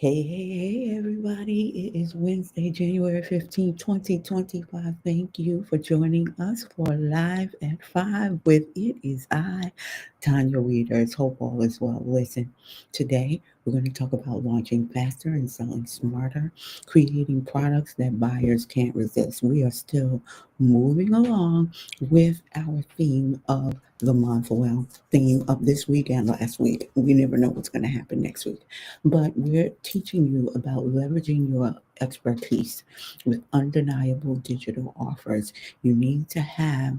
Hey, everybody. It is Wednesday, January 15th, 2025. Thank you for joining us for Live at 5 with It Is I, Tanya Readers. Hope all is well. Listen, today we're going to talk about launching faster and selling smarter, creating products that buyers can't resist. We are still moving along with our theme of the month. Well, theme of this week and last week. We never know what's going to happen next week, but we're teaching you about leveraging your expertise with undeniable digital offers. You need to have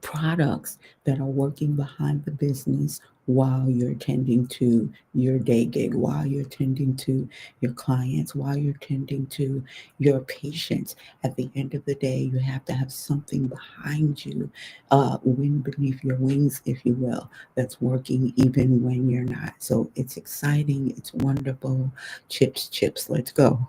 products that are working behind the business while you're tending to your day gig, while you're tending to your clients, while you're tending to your patients. At the end of the day, you have to have something behind you, wind beneath your wings, if you will, that's working even when you're not. So it's exciting, it's wonderful. Chips, chips, let's go.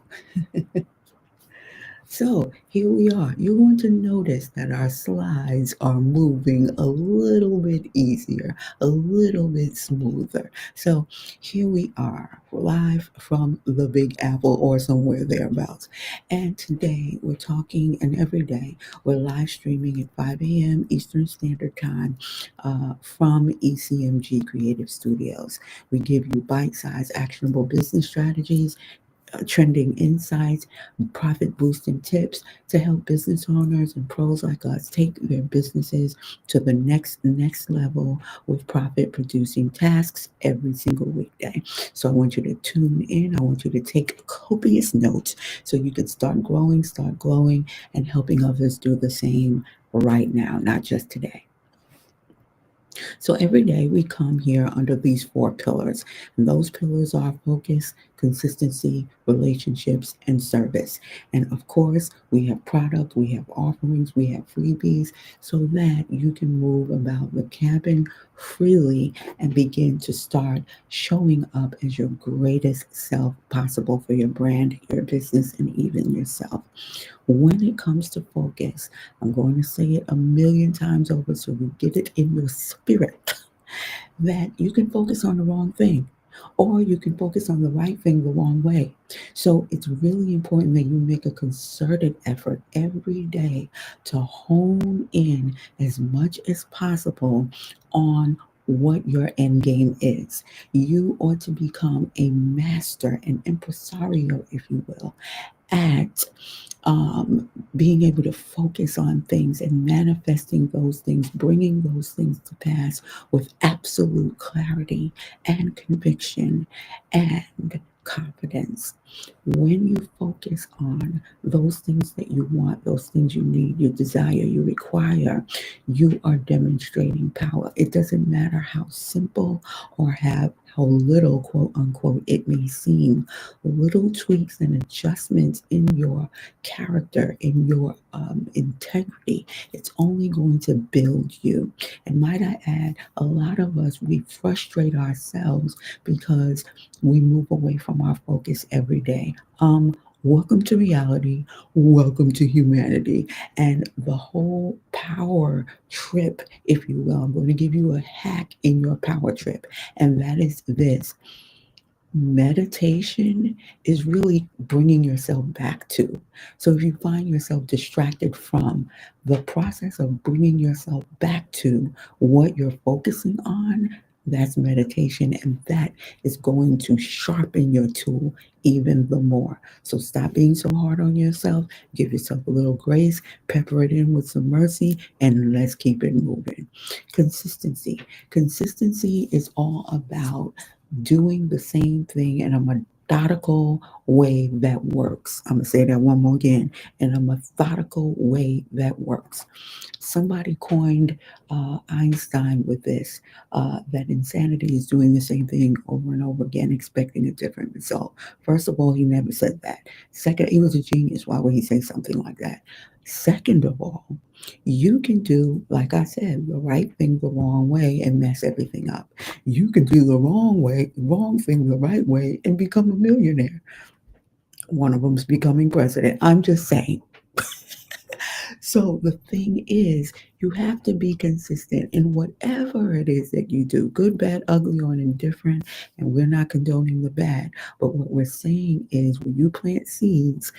So here we are. You're going to notice that our slides are moving a little bit easier, a little bit smoother. So here we are, live from the Big Apple or somewhere thereabouts. And today we're talking, and every day we're live streaming at 5 a.m. Eastern Standard Time from ECMG Creative Studios. We give you bite-sized, actionable business strategies, trending insights, profit boosting tips to help business owners and pros like us take their businesses to the next level with profit producing tasks every single weekday. So I want you to tune in. I want you to take copious notes so you can start growing, start glowing, and helping others do the same right now, not just today. So every day we come here under these four pillars, and those pillars are focus, consistency, relationships, and service. And of course, we have product, we have offerings, we have freebies so that you can move about the cabin freely and begin to start showing up as your greatest self possible for your brand, your business, and even yourself. When it comes to focus, I'm going to say it a million times over so you get it in your spirit that you can focus on the wrong thing or you can focus on the right thing the wrong way. So it's really important that you make a concerted effort every day to hone in as much as possible on what your end game is. You ought to become a master, an impresario, if you will, at being able to focus on things and manifesting those things, bringing those things to pass with absolute clarity and conviction and confidence. When you focus on those things that you want, those things you need, you desire, you require, you are demonstrating power. It doesn't matter how simple or how little, quote unquote, it may seem. Little tweaks and adjustments in your character, in your integrity, it's only going to build you. And might I add, a lot of us, we frustrate ourselves because we move away from our focus every day. Welcome to reality. Welcome to humanity. And the whole power trip, if you will, I'm going to give you a hack in your power trip. And that is this: meditation is really bringing yourself back to. So if you find yourself distracted from the process of bringing yourself back to what you're focusing on, that's meditation, and that is going to sharpen your tool even the more. So stop being so hard on yourself, give yourself a little grace, pepper it in with some mercy, and let's keep it moving. Consistency is all about doing the same thing in a methodical way that works. I'm going to say that one more again: in a methodical way that works. Somebody coined Einstein with this, that insanity is doing the same thing over and over again, expecting a different result. First of all, he never said that. Second, he was a genius. Why would he say something like that? Second of all, you can do, like I said, the right thing the wrong way and mess everything up. You can do the wrong thing the right way and become a millionaire. One of them's becoming president. I'm just saying. So the thing is, You have to be consistent in whatever it is that you do, good, bad, ugly, or indifferent. And we're not condoning the bad. But what we're saying is when you plant seeds,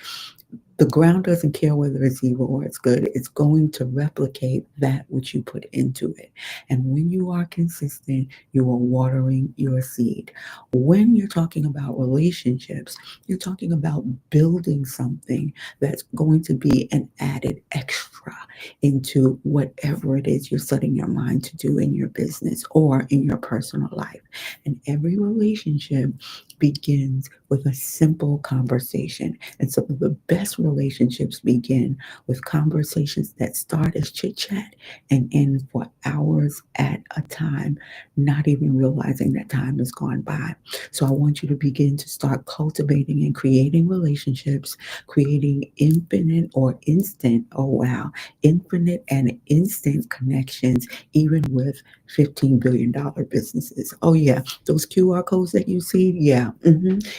the ground doesn't care whether it's evil or it's good. It's going to replicate that which you put into it. And when you are consistent, you are watering your seed. When you're talking about relationships, you're talking about building something that's going to be an added extra into whatever it is you're setting your mind to do in your business or in your personal life. And every relationship begins with a simple conversation. And some of the best relationships begin with conversations that start as chit chat and end for hours at a time, not even realizing that time has gone by. So I want you to begin to start cultivating and creating relationships, creating infinite or instant, oh wow, infinite and instant connections, even with $15 billion businesses. Oh, yeah, those QR codes that you see, yeah.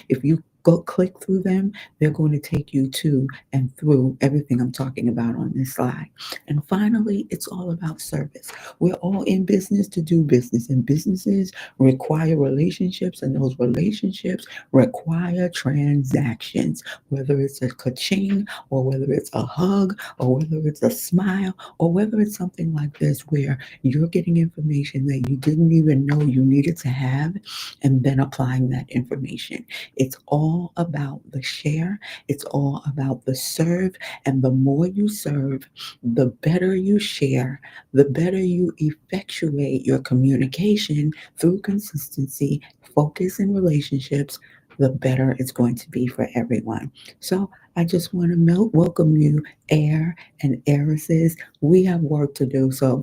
If you go click through them, they're going to take you to and through everything I'm talking about on this slide. And finally, it's all about service. We're all in business to do business, and businesses require relationships, and those relationships require transactions, whether it's a ka-ching or whether it's a hug or whether it's a smile or whether it's something like this where you're getting information that you didn't even know you needed to have and then applying that information. It's all about the share, it's all about the serve. And the more you serve, the better you share, the better you effectuate your communication through consistency, focus, and relationships, the better it's going to be for everyone. So I just want to welcome you, heir and heiresses. We have work to do. So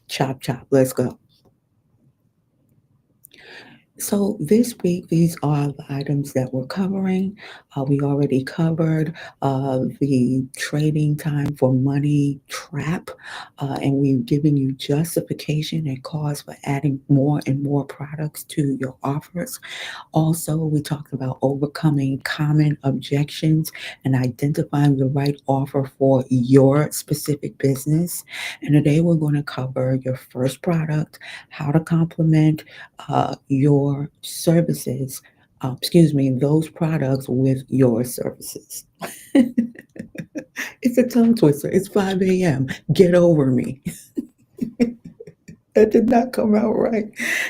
chop, chop, let's go. So this week, these are the items that we're covering. We already covered the trading time for money trap, and we've given you justification and cause for adding more and more products to your offers. Also, we talked about overcoming common objections and identifying the right offer for your specific business. And today we're going to cover your first product, how to complement your services, excuse me, those products with your services. It's a tongue twister. It's 5 a.m. Get over me. That did not come out right.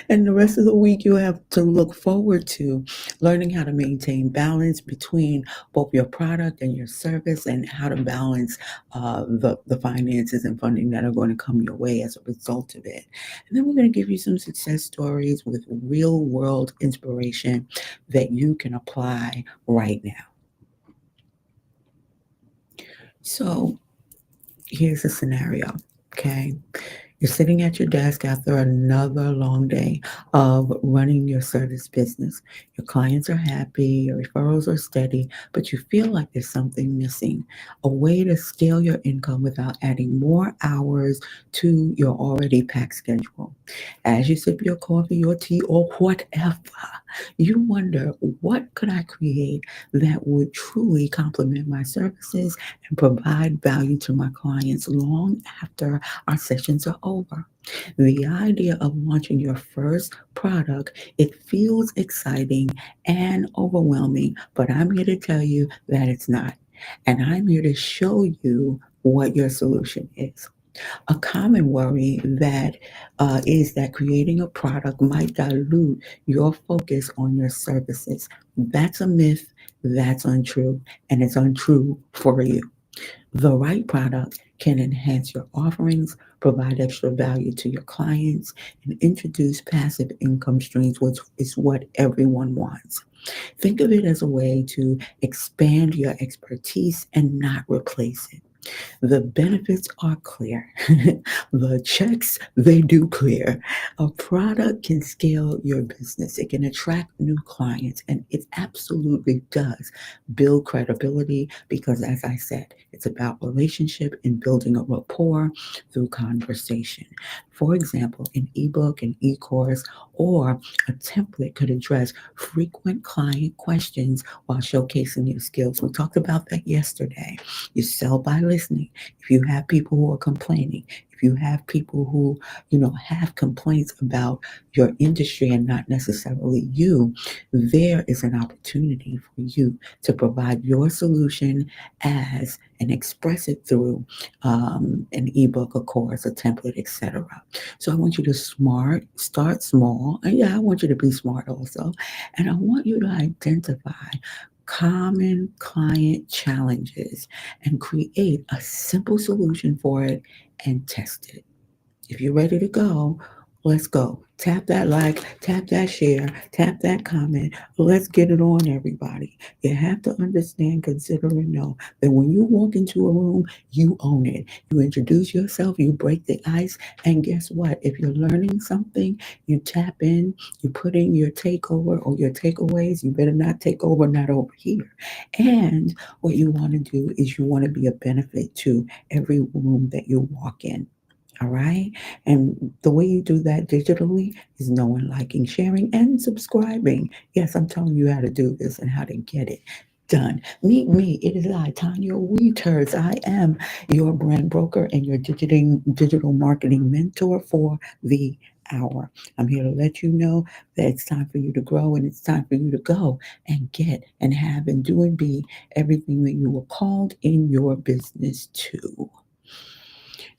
And the rest of the week, you have to look forward to learning how to maintain balance between both your product and your service and how to balance the finances and funding that are going to come your way as a result of it. And then we're going to give you some success stories with real world inspiration that you can apply right now. So here's a scenario. Okay. You're sitting at your desk after another long day of running your service business. Your clients are happy, your referrals are steady, but you feel like there's something missing, a way to scale your income without adding more hours to your already packed schedule. As you sip your coffee or tea or whatever, you wonder, what could I create that would truly complement my services and provide value to my clients long after our sessions are over? The idea of launching your first product, it feels exciting and overwhelming, but I'm here to tell you that it's not. And I'm here to show you what your solution is. A common worry that is that creating a product might dilute your focus on your services. That's a myth. That's untrue, and it's untrue for you. The right product can enhance your offerings, provide extra value to your clients, and introduce passive income streams, which is what everyone wants. Think of it as a way to expand your expertise and not replace it. The benefits are clear. The checks, they do clear. A product can scale your business. It can attract new clients, and it absolutely does build credibility because, as I said, it's about relationship and building a rapport through conversation. For example, an ebook, an e-course, or a template could address frequent client questions while showcasing your skills. We talked about that yesterday. You sell by listening. If you have people who are complaining, if you have people who, have complaints about your industry and not necessarily you, there is an opportunity for you to provide your solution as and express it through an ebook, a course, a template, etc. So I want you to start small. And yeah, I want you to be smart also. And I want you to identify common client challenges and create a simple solution for it and test it. If you're ready to go, let's go. Tap that like, tap that share, tap that comment. Let's get it on, everybody. You have to understand, consider, and know that when you walk into a room, you own it. You introduce yourself, you break the ice, and guess what? If you're learning something, you tap in, you put in your takeover or your takeaways. You better not take over, not over here. And what you want to do is you want to be a benefit to every room that you walk in. All right. And the way you do that digitally is knowing, liking, sharing, and subscribing. Yes, I'm telling you how to do this and how to get it done. Meet me. It is I, Tanya Weeters. I am your brand broker and your digital marketing mentor for the hour. I'm here to let you know that it's time for you to grow and it's time for you to go and get and have and do and be everything that you were called in your business to.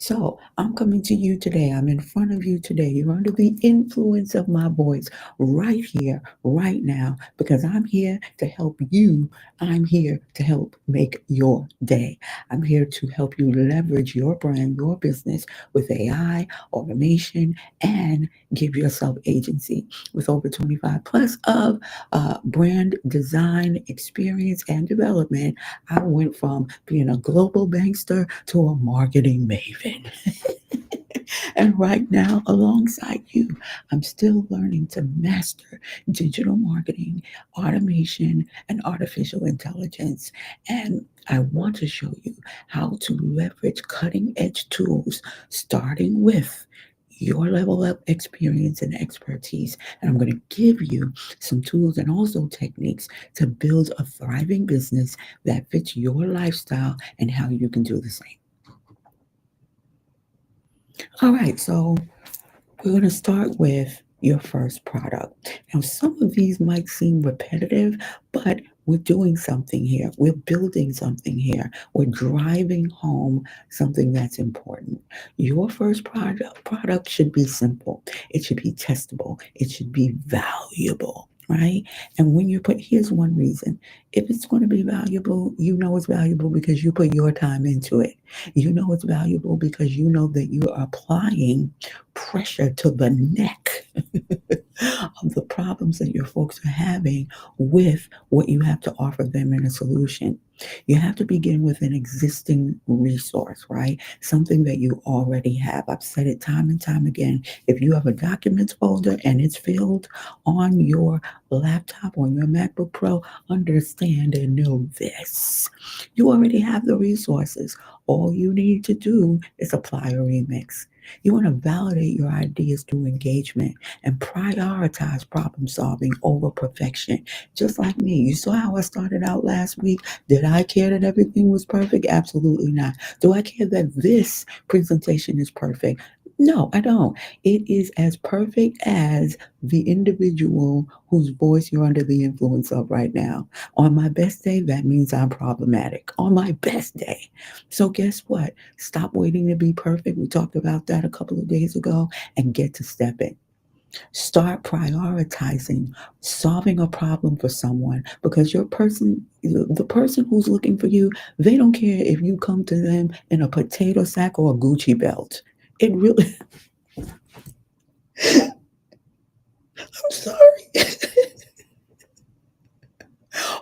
So I'm coming to you today. I'm in front of you today. You're under the influence of my voice right here, right now, because I'm here to help you. I'm here to help make your day. I'm here to help you leverage your brand, your business with AI, automation, and give yourself agency. With over 25 plus of brand design experience and development, I went from being a global bankster to a marketing maven. And right now, alongside you, I'm still learning to master digital marketing, automation, and artificial intelligence. And I want to show you how to leverage cutting edge tools, starting with your level of experience and expertise. And I'm going to give you some tools and also techniques to build a thriving business that fits your lifestyle and how you can do the same. All right, so we're going to start with your first product. Now, some of these might seem repetitive, but we're doing something here. We're building something here. We're driving home something that's important. Your first product should be simple. It should be testable. It should be valuable. Right. And when you put, here's one reason. If it's going to be valuable, you know it's valuable because you put your time into it. You know it's valuable because you know that you are applying pressure to the neck of the problems that your folks are having with what you have to offer them in a solution. You have to begin with an existing resource, right? Something that you already have. I've said it time and time again. If you have a documents folder and it's filled on your laptop, on your MacBook Pro, understand and know this. You already have the resources. All you need to do is apply a remix. You want to validate your ideas through engagement and prioritize problem solving over perfection. Just like me. You saw how I started out last week. Did I care that everything was perfect? Absolutely not. Do I care that this presentation is perfect? No, I don't. It is as perfect as the individual whose voice you're under the influence of right now. On my best day, that means I'm problematic. On my best day. So, guess what? Stop waiting to be perfect. We talked about that a couple of days ago and get to step in. Start prioritizing solving a problem for someone because the person who's looking for you, they don't care if you come to them in a potato sack or a Gucci belt. It really, I'm sorry.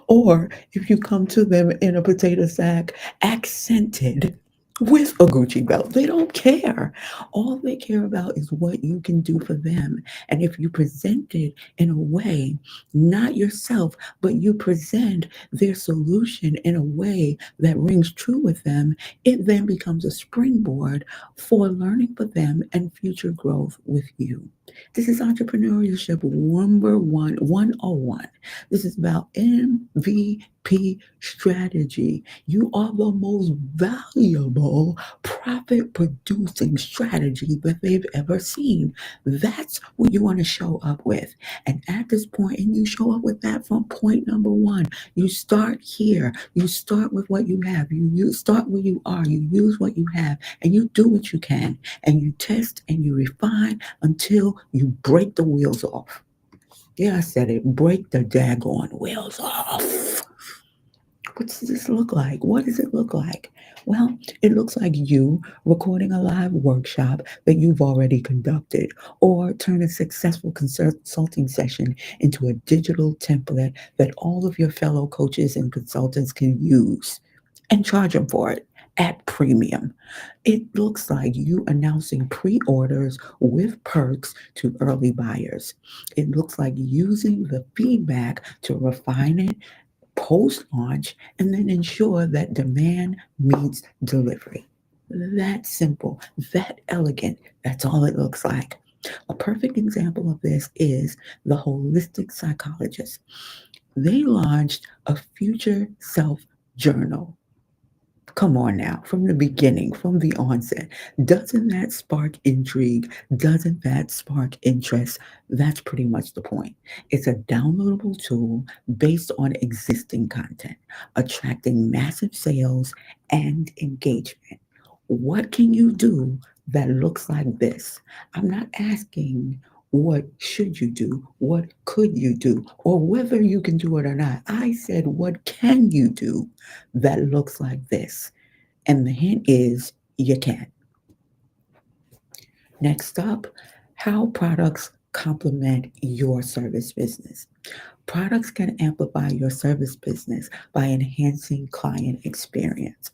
Or if you come to them in a potato sack accented with a Gucci belt, they don't care. All they care about is what you can do for them. And if you present it in a way, not yourself, but you present their solution in a way that rings true with them, it then becomes a springboard for learning for them and future growth with you. This is entrepreneurship number 101. This is about MVP strategy. You are the most valuable single profit producing strategy that they've ever seen. That's what you want to show up with. And at this point, and you show up with that from point number one. You start here. You start with what you have. You start where you are. You use what you have, and you do what you can. And you test and you refine until you break the wheels off. Yeah, I said it. Break the daggone wheels off. What does this look like? What does it look like? Well, it looks like you recording a live workshop that you've already conducted, or turn a successful consulting session into a digital template that all of your fellow coaches and consultants can use and charge them for it at premium. It looks like you announcing pre orders with perks to early buyers. It looks like using the feedback to refine it post launch and then ensure that demand meets delivery. That simple, that elegant, that's all it looks like. A perfect example of this is the holistic psychologist. They launched a future self journal. Come on now, from the beginning, from the onset. Doesn't that spark intrigue? Doesn't that spark interest? That's pretty much the point. It's a downloadable tool based on existing content, attracting massive sales and engagement. What can you do that looks like this? I'm not asking what should you do, what could you do, or whether you can do it or not. I said, what can you do that looks like this? And the hint is you can. Next up, how products complement your service business. Products can amplify your service business by enhancing client experience,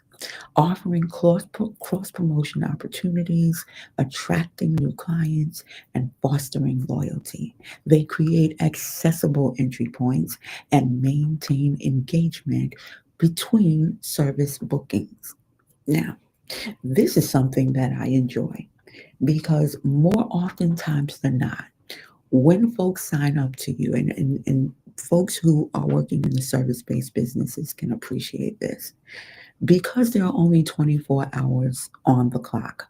offering cross promotion opportunities, attracting new clients, and fostering loyalty. They create accessible entry points and maintain engagement between service bookings. Now, this is something that I enjoy because more oftentimes than not, when folks sign up to you, and folks who are working in the service based businesses can appreciate this, because there are only 24 hours on the clock,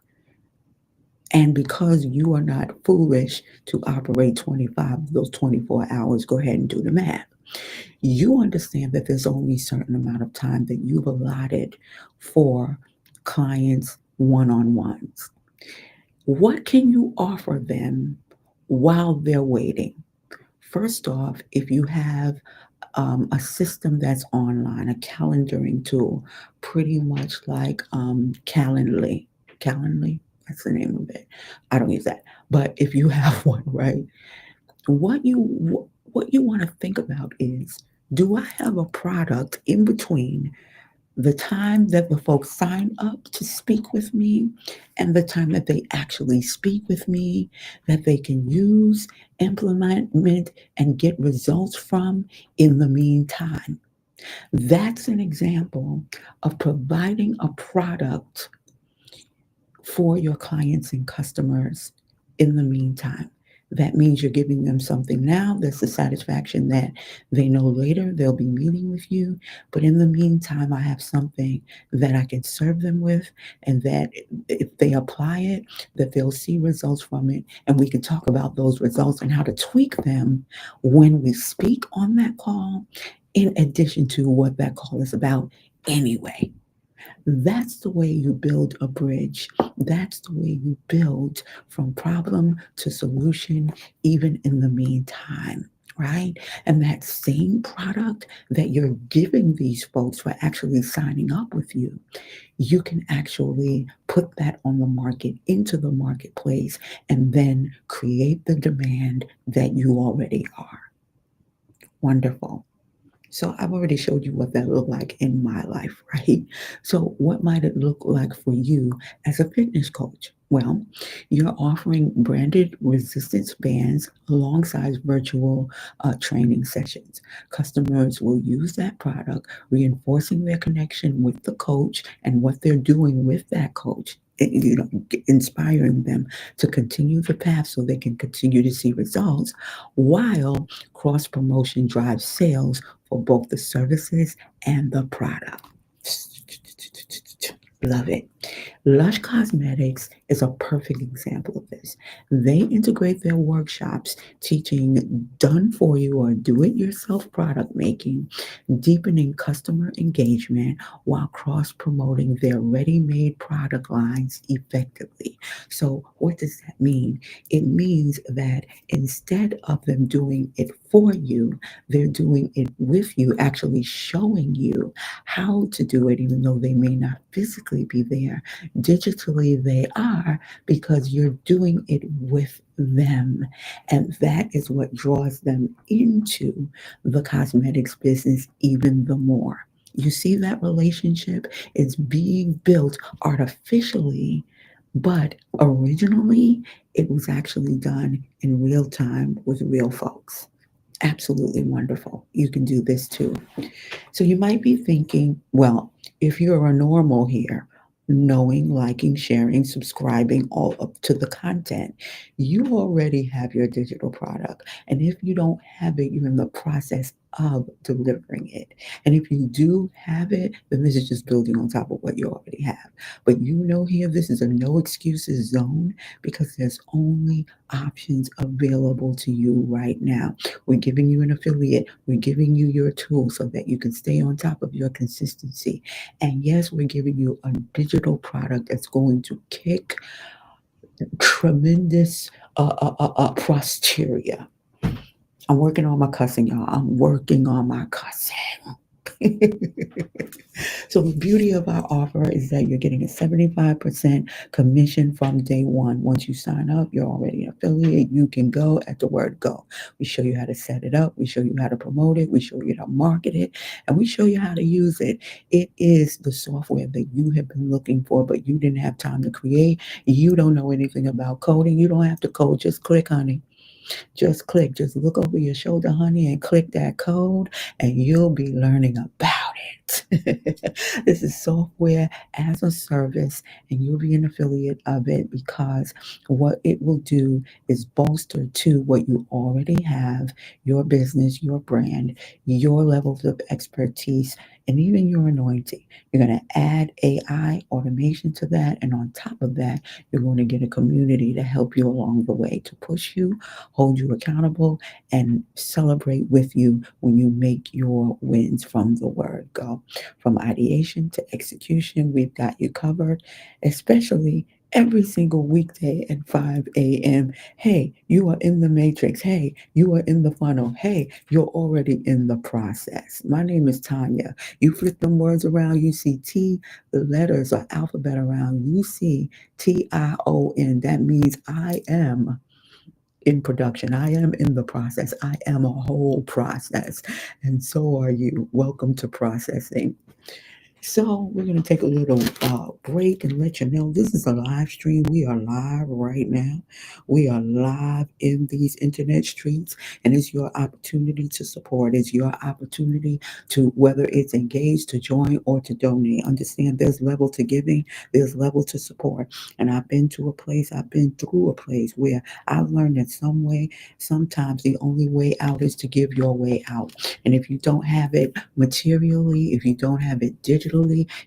and because you are not foolish to operate 25 of those 24 hours, go ahead and do the math. You understand that there's only a certain amount of time that you've allotted for clients one on ones. What can you offer them while they're waiting? First off, if you have a system that's online, a calendaring tool, pretty much like Calendly. Calendly, that's the name of it. I don't use that, but if you have one, right? What you want to think about is, do I have a product in between the time that the folks sign up to speak with me and the time that they actually speak with me, that they can use, implement, and get results from in the meantime? That's an example of providing a product for your clients and customers in the meantime. That means you're giving them something now. That's the satisfaction that they know later they'll be meeting with you. But in the meantime, I have something that I can serve them with, and that if they apply it, that they'll see results from it. And we can talk about those results and how to tweak them when we speak on that call, in addition to what that call is about anyway. That's the way you build a bridge. That's the way you build from problem to solution, even in the meantime, right? And that same product that you're giving these folks for actually signing up with you can actually put that on the market, into the marketplace, and then create the demand that you already are. Wonderful. So I've already showed you what that looked like in my life, right? So what might it look like for you as a fitness coach? Well, you're offering branded resistance bands alongside virtual training sessions. Customers will use that product, reinforcing their connection with the coach and what they're doing with that coach. Inspiring them to continue the path so they can continue to see results, while cross promotion drives sales for both the services and the product. Love it. Lush Cosmetics is a perfect example of this. They integrate their workshops teaching done for you or do it yourself product making, deepening customer engagement while cross promoting their ready made product lines effectively. So, what does that mean? It means that instead of them doing it for you, they're doing it with you, actually showing you how to do it, even though they may not physically be there. Digitally, they are because you're doing it with them. And that is what draws them into the cosmetics business even the more. You see, that relationship is being built artificially, but originally it was actually done in real time with real folks. Absolutely wonderful. You can do this too. So you might be thinking, well, if you're a normal here, knowing, liking, sharing, subscribing all up to the content, you already have your digital product. And if you don't have it, you're in the process of delivering it. And if you do have it, then this is just building on top of what you already have. But you know here, this is a no excuses zone because there's only options available to you right now. We're giving you an affiliate. We're giving you your tool so that you can stay on top of your consistency. And yes, we're giving you a digital product that's going to kick tremendous posterior. I'm working on my cussing, y'all. I'm working on my cussing. So the beauty of our offer is that you're getting a 75% commission from day one. Once you sign up, you're already an affiliate. You can go at the word go. We show you how to set it up. We show you how to promote it. We show you how to market it. And we show you how to use it. It is the software that you have been looking for, but you didn't have time to create. You don't know anything about coding. You don't have to code. Just click, honey. Just click, just look over your shoulder, honey, and click that code, and you'll be learning about it. This is software as a service, and you'll be an affiliate of it because what it will do is bolster to what you already have, your business, your brand, your levels of expertise, and even your anointing. You're going to add AI automation to that, and on top of that, you're going to get a community to help you along the way, to push you, hold you accountable, and celebrate with you when you make your wins from the word go. From ideation to execution, we've got you covered, especially every single weekday at 5 a.m. Hey, you are in the matrix. Hey, you are in the funnel. Hey, you're already in the process. My name is Tanya. You flip them words around, you see T, the letters or alphabet around, you see TION. That means I am in production. I am in the process. I am a whole process. And so are you. Welcome to processing. So we're going to take a little break and let you know this is a live stream. We are live right now. We are live in these internet streets, and it's your opportunity to support. It's your opportunity to, whether it's engaged, to join, or to donate. Understand there's level to giving, there's level to support. And I've been through a place where I've learned that sometimes the only way out is to give your way out. And if you don't have it materially, if you don't have it digitally,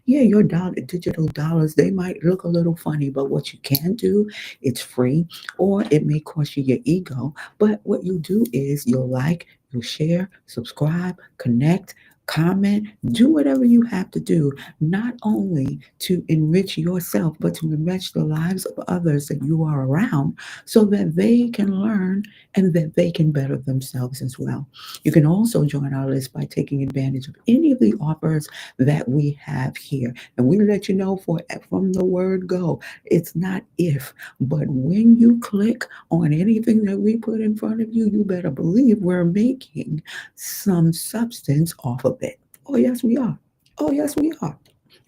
yeah, your digital dollars, they might look a little funny, but what you can do, it's free, or it may cost you your ego. But what you do is you'll like, you'll share, subscribe, connect, comment, do whatever you have to do, not only to enrich yourself, but to enrich the lives of others that you are around so that they can learn and that they can better themselves as well. You can also join our list by taking advantage of any of the offers that we have here. And we let you know from the word go. It's not if, but when you click on anything that we put in front of you, you better believe we're making some substance off of it. Oh, yes, we are. Oh, yes, we are.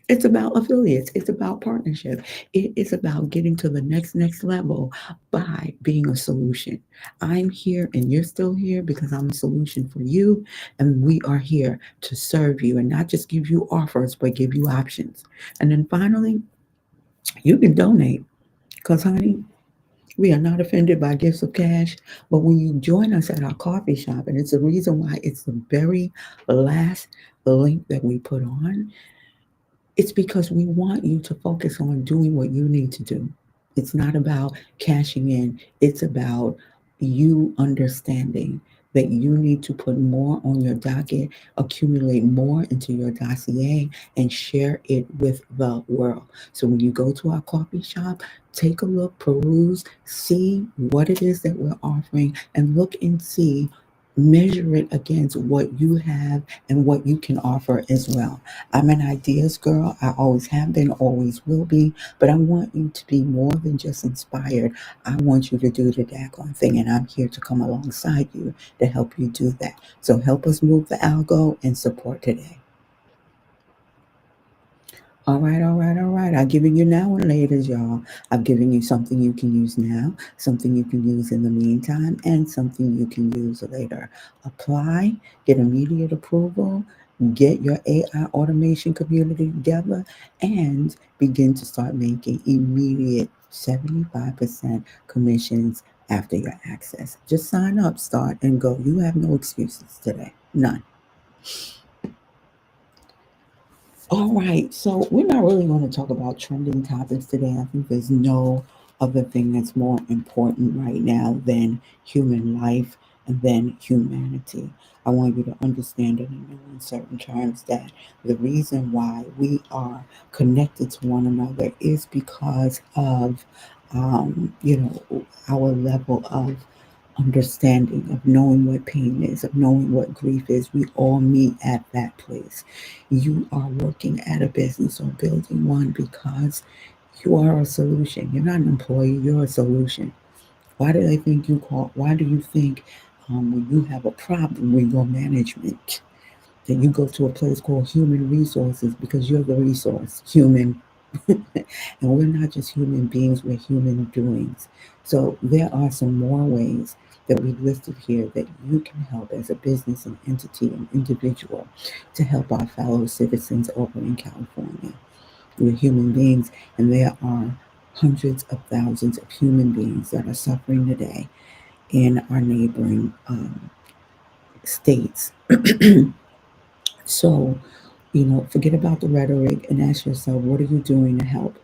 It's about affiliates. It's about partnership. It is about getting to the next level by being a solution. I'm here and you're still here because I'm a solution for you. And we are here to serve you and not just give you offers, but give you options. And then finally, you can donate because, honey, we are not offended by gifts of cash. But when you join us at our coffee shop, and it's the reason why it's the very last link that we put on, It's because we want you to focus on doing what you need to do. It's not about cashing in, it's about you understanding that you need to put more on your docket, accumulate more into your dossier, and share it with the world. So when you go to our coffee shop, take a look, peruse, see what it is that we're offering, and look and see. Measure it against what you have and what you can offer as well. I'm an ideas girl. I always have been, always will be. But I want you to be more than just inspired. I want you to do the daggone thing. And I'm here to come alongside you to help you do that. So help us move the algo and support today. All right, all right, all right. I've given you now and laters, y'all. I've given you something you can use now, something you can use in the meantime, and something you can use later. Apply, get immediate approval, get your AI automation community together, and begin to start making immediate 75% commissions after your access. Just sign up, start, and go. You have no excuses today. None. All right, so we're not really going to talk about trending topics today. I think there's no other thing that's more important right now than human life and then humanity. I want you to understand and know in certain terms that the reason why we are connected to one another is because of, our level of understanding, of knowing what pain is, of knowing what grief is. We all meet at that place. You are working at a business or building one because you are a solution. You're not an employee, you're a solution. Why do they think you call? Why do you think when you have a problem with your management that you go to a place called human resources because you're the resource, human. And we're not just human beings, we're human doings. So there are some more ways that we've listed here that you can help as a business and entity and individual to help our fellow citizens over in California. We're human beings, and there are hundreds of thousands of human beings that are suffering today in our neighboring states. So, forget about the rhetoric and ask yourself, what are you doing to help?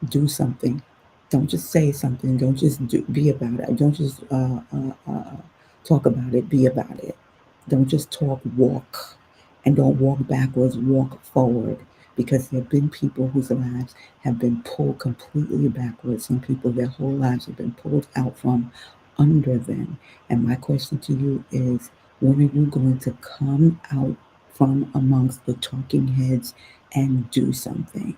Do something. Don't just say something. Don't just be about it. Don't just talk about it. Be about it. Don't just talk, walk. And don't walk backwards, walk forward. Because there have been people whose lives have been pulled completely backwards. Some people, their whole lives have been pulled out from under them. And my question to you is, when are you going to come out from amongst the talking heads and do something?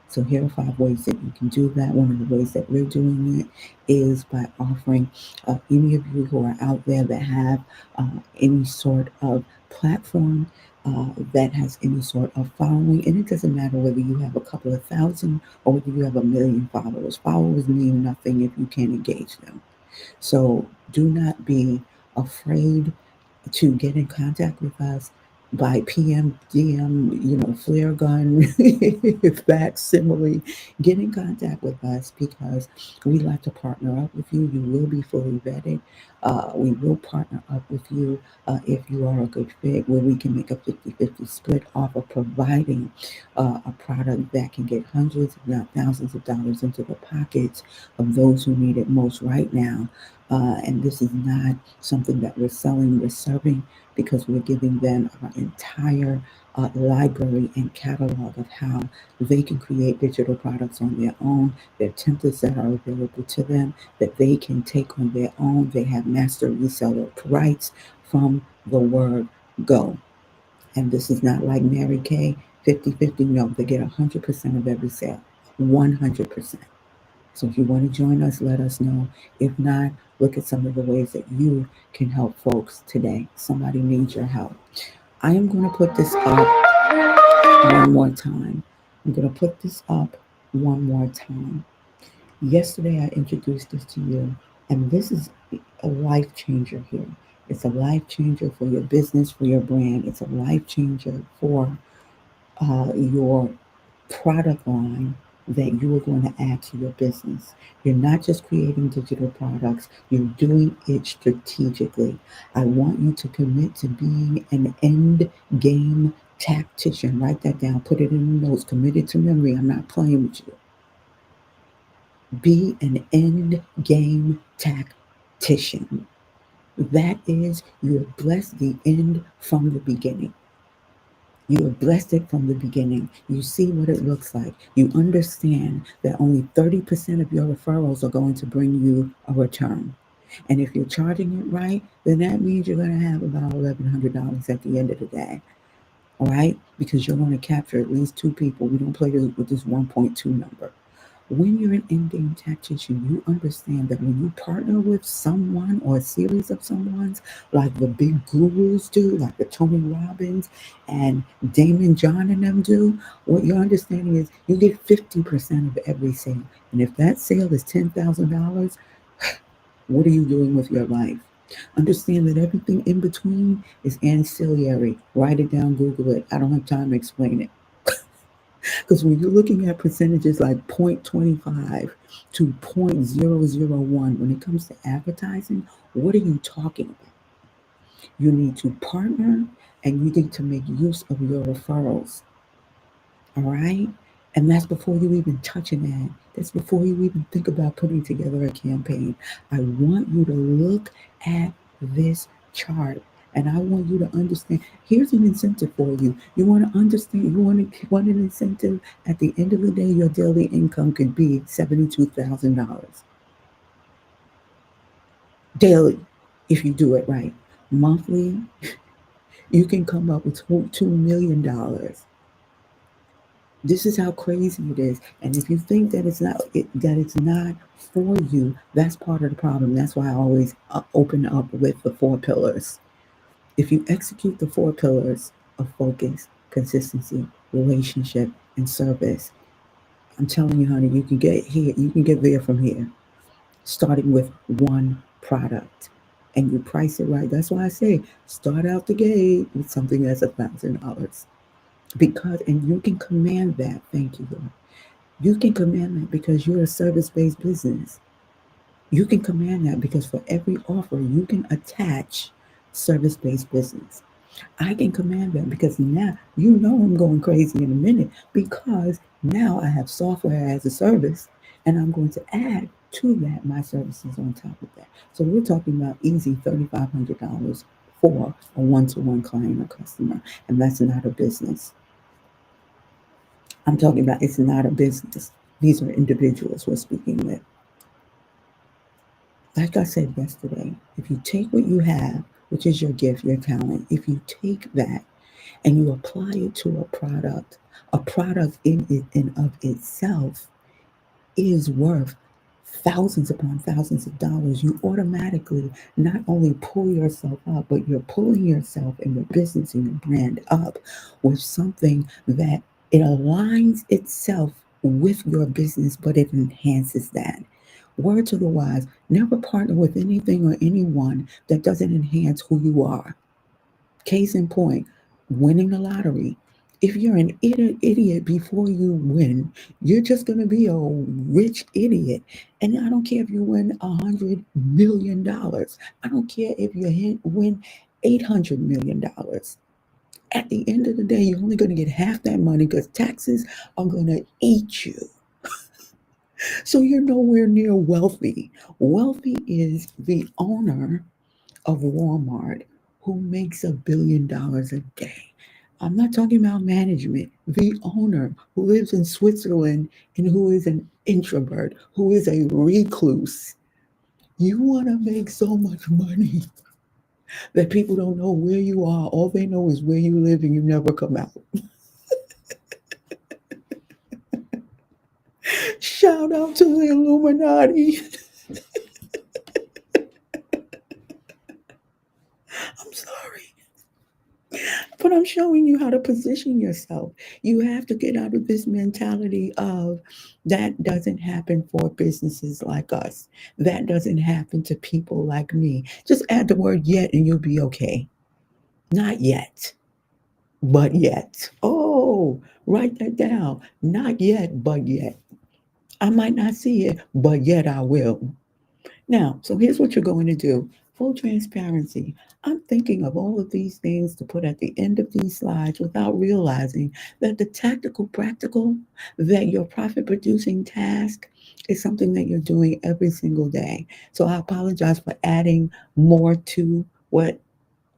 So here are 5 ways that you can do that. One of the ways that we're doing it is by offering any of you who are out there that have any sort of platform that has any sort of following. And it doesn't matter whether you have a couple of thousand or whether you have a million followers. Followers mean nothing if you can't engage them. So do not be afraid to get in contact with us by PM, DM, flare gun, facsimile. Get in contact with us because we like to partner up with you. You will be fully vetted. We will partner up with you if you are a good fit, where we can make a 50-50 split off of providing a product that can get hundreds, if not thousands of dollars into the pockets of those who need it most right now. And this is not something that we're selling, we're serving because we're giving them our entire library and catalog of how they can create digital products on their own. There are templates that are available to them that they can take on their own. They have master reseller rights from the word go. And this is not like Mary Kay, 50-50. No, they get 100% of every sale, 100%. So if you want to join us, let us know. If not, look at some of the ways that you can help folks today. Somebody needs your help. I am going to put this up one more time. I'm going to put this up one more time. Yesterday, I introduced this to you, and this is a life changer here. It's a life changer for your business, for your brand. It's a life changer for your product line that you are going to add to your business. You're not just creating digital products, you're doing it strategically. I want you to commit to being an end game Tactician, write that down, put it in the notes, commit it to memory. I'm not playing with you. Be an end game tactician. That is, you have blessed the end from the beginning. You have blessed it from the beginning. You see what it looks like. You understand that only 30% of your referrals are going to bring you a return. And if you're charging it right, then that means you're going to have about $1,100 at the end of the day. All right? Because you're going to capture at least two people. We don't play with this 1.2 number. When you're an in-game tactician, you understand that when you partner with someone or a series of someones, like the big gurus do, like the Tony Robbins and Damon John and them do, what your understanding is you get 50% of every sale. And if that sale is $10,000, what are you doing with your life? Understand that everything in between is ancillary. Write it down, Google it. I don't have time to explain it. Because when you're looking at percentages like 0.25 to 0.001, when it comes to advertising, what are you talking about? You need to partner and you need to make use of your referrals. All right? And that's before you even touch an ad. That's before you even think about putting together a campaign. I want you to look at this chart and I want you to understand. Here's an incentive for you. You want to understand, want an incentive. At the end of the day, your daily income could be $72,000 daily if you do it right. Monthly, you can come up with $2 million. This is how crazy it is. And if you think that it's not for you, that's part of the problem. That's why I always open up with the four pillars. If you execute the four pillars of focus, consistency, relationship, and service, I'm telling you, honey, you can get here. You can get there from here, starting with one product, and you price it right. That's why I say start out the gate with something that's $1,000 because and you can command that. Thank you, Lord. You can command that because you're a service-based business. You can command that because for every offer you can attach service-based business. I can command that because now you know I'm going crazy in a minute because now I have software as a service and I'm going to add to that my services on top of that. So we're talking about easy $3,500 for a one-to-one client or customer, and that's not a business. I'm talking about it's not a business. These are individuals we're speaking with. Like I said yesterday, if you take what you have, which is your gift, your talent, if you take that and you apply it to a product in it and of itself is worth thousands upon thousands of dollars, you automatically not only pull yourself up, but you're pulling yourself and your business and your brand up with something that it aligns itself with your business, but it enhances that. Word to the wise, never partner with anything or anyone that doesn't enhance who you are. Case in point, winning the lottery. If you're an idiot before you win, you're just going to be a rich idiot. And I don't care if you win $100 million. I don't care if you win $800 million. At the end of the day, you're only going to get half that money because taxes are going to eat you. So you're nowhere near wealthy. Wealthy is the owner of Walmart who makes $1 billion a day. I'm not talking about management. The owner who lives in Switzerland and who is an introvert, who is a recluse. You want to make so much money that people don't know where you are. All they know is where you live and you never come out. Shout out to the Illuminati. I'm sorry. But I'm showing you how to position yourself. You have to get out of this mentality of that doesn't happen for businesses like us. That doesn't happen to people like me. Just add the word yet and you'll be okay. Not yet, but yet. Oh, write that down. Not yet, but yet. I might not see it, but yet I will. Now, so here's what you're going to do. full transparency. I'm thinking of all of these things to put at the end of these slides without realizing that the tactical, practical, that your profit producing task is something that you're doing every single day. So I apologize for adding more to what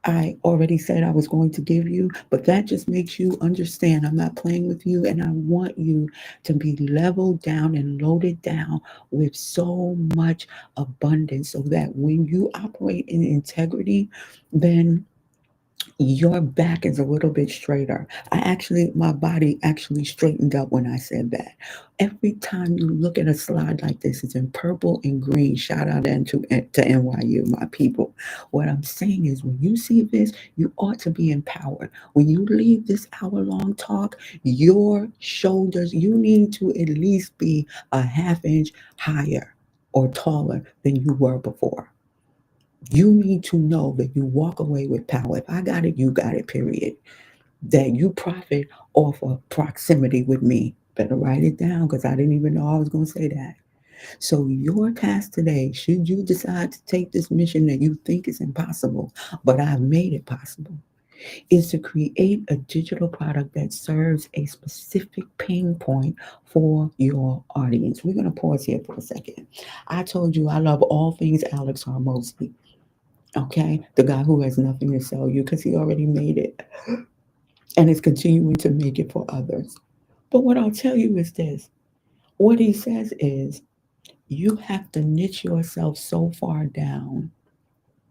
I already said I was going to give you, but that just makes you understand I'm not playing with you, and I want you to be leveled down and loaded down with so much abundance so that when you operate in integrity, then your back is a little bit straighter. My body actually straightened up when I said that. Every time you look at a slide like this, it's in purple and green. Shout out to NYU, my people. What I'm saying is, when you see this, you ought to be empowered. When you leave this hour-long talk, your shoulders, you need to at least be a half inch higher or taller than you were before. You need to know that you walk away with power. If I got it, you got it, period. That you profit off of proximity with me. Better write it down because I didn't even know I was going to say that. So, your task today, should you decide to take this mission that you think is impossible, but I've made it possible, is to create a digital product that serves a specific pain point for your audience. We're going to pause here for a second. I told you I love all things Alex Hormozy. Okay, the guy who has nothing to sell you because he already made it and is continuing to make it for others. But what I'll tell you is this: what he says is, you have to niche yourself so far down.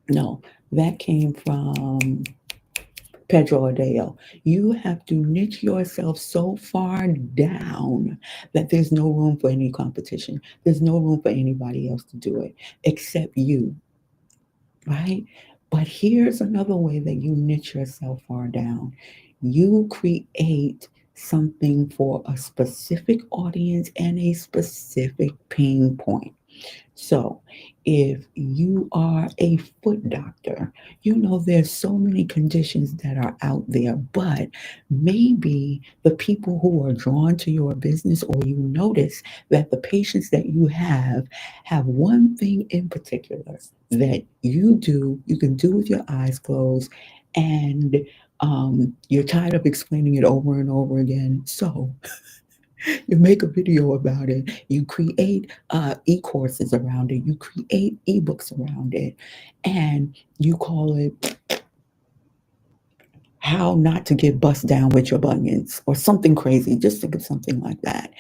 No, that came from Pedro Adeo. You have to niche yourself so far down that there's no room for any competition. There's no room for anybody else to do it except you, right? But here's another way that you niche yourself far down. You create something for a specific audience and a specific pain point. So, if you are a foot doctor, you know there's so many conditions that are out there, but maybe the people who are drawn to your business, or you notice that the patients that you have one thing in particular that you can do with your eyes closed, and you're tired of explaining it over and over again. So, you make a video about it, you create e-courses around it, you create ebooks around it, and you call it how not to get bust down with your bunions or something crazy. Just think of something like that.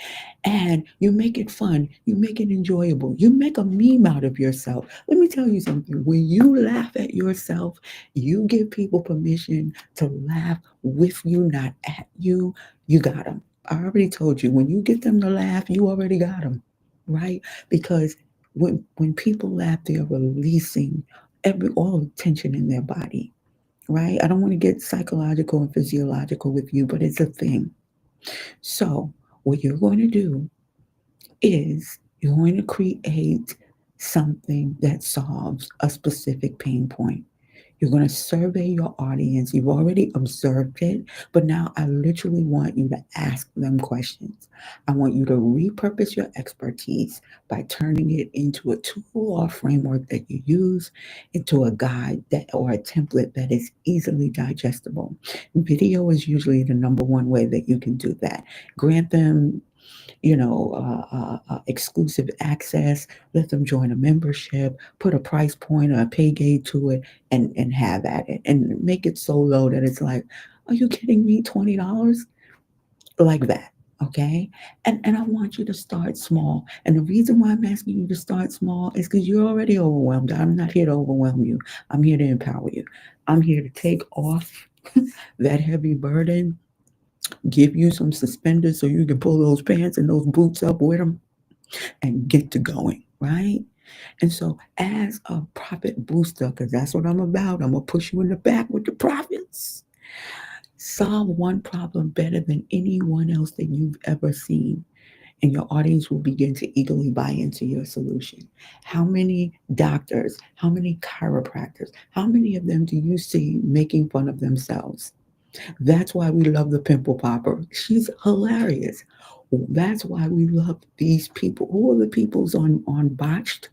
And you make it fun, you make it enjoyable, you make a meme out of yourself. Let me tell you something: when you laugh at yourself, you give people permission to laugh with you, not at you. You got them. I already told you, when you get them to laugh, you already got them, right? Because when people laugh, they're releasing all the tension in their body, right? I don't want to get psychological and physiological with you, but it's a thing. So, what you're going to do is you're going to create something that solves a specific pain point. You're going to survey your audience. You've already observed it, but now I literally want you to ask them questions. I want you to repurpose your expertise by turning it into a tool or framework that you use, into a guide that or a template that is easily digestible. Video is usually the number one way that you can do that. Grant them exclusive access, let them join a membership, put a price point or a pay gate to it, and have at it. And make it so low that it's like, are you kidding me? $20? Like that. Okay. And I want you to start small. And the reason why I'm asking you to start small is because you're already overwhelmed. I'm not here to overwhelm you. I'm here to empower you. I'm here to take off that heavy burden, give you some suspenders so you can pull those pants and those boots up with them and get to going, right? And so, as a profit booster, because that's what I'm about, I'm going to push you in the back with the profits. Solve one problem better than anyone else that you've ever seen, and your audience will begin to eagerly buy into your solution. How many doctors, how many chiropractors, how many of them do you see making fun of themselves? That's why we love the pimple popper. She's hilarious. That's why we love these people. Who are the peoples on botched?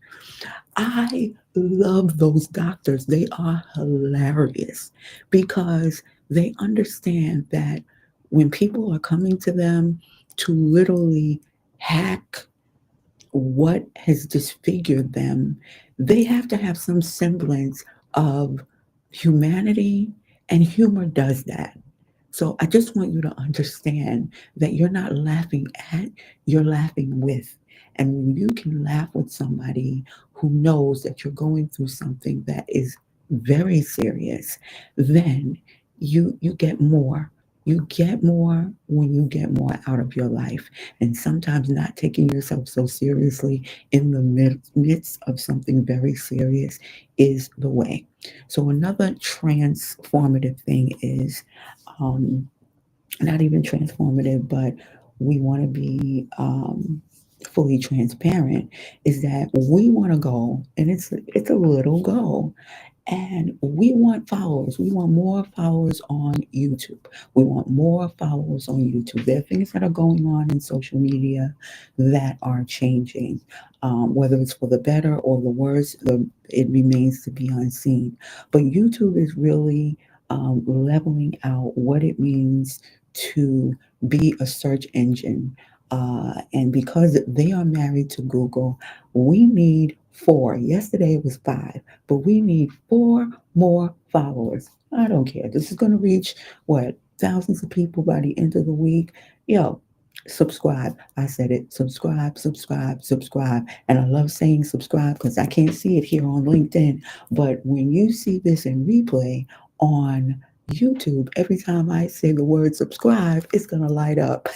I love those doctors. They are hilarious because they understand that when people are coming to them to literally hack what has disfigured them, they have to have some semblance of humanity, and humor does that. So I just want you to understand that you're not laughing at, you're laughing with. And when you can laugh with somebody who knows that you're going through something that is very serious, then you get more. You get more when you get more out of your life. And sometimes not taking yourself so seriously in the midst of something very serious is the way. So another transformative thing is um, not even transformative, but we want to be fully transparent. Is that we want to go, and it's a little goal, and we want followers. We want more followers on YouTube. We want more followers on YouTube. There are things that are going on in social media that are changing, whether it's for the better or the worse. It remains to be unseen. But YouTube is really leveling out what it means to be a search engine. And because they are married to Google, we need four. Yesterday it was five, but we need four more followers. I don't care. This is going to reach what? Thousands of people by the end of the week. Yo, subscribe. I said it. Subscribe, subscribe, subscribe. And I love saying subscribe because I can't see it here on LinkedIn. But when you see this in replay on YouTube, every time I say the word subscribe, it's going to light up.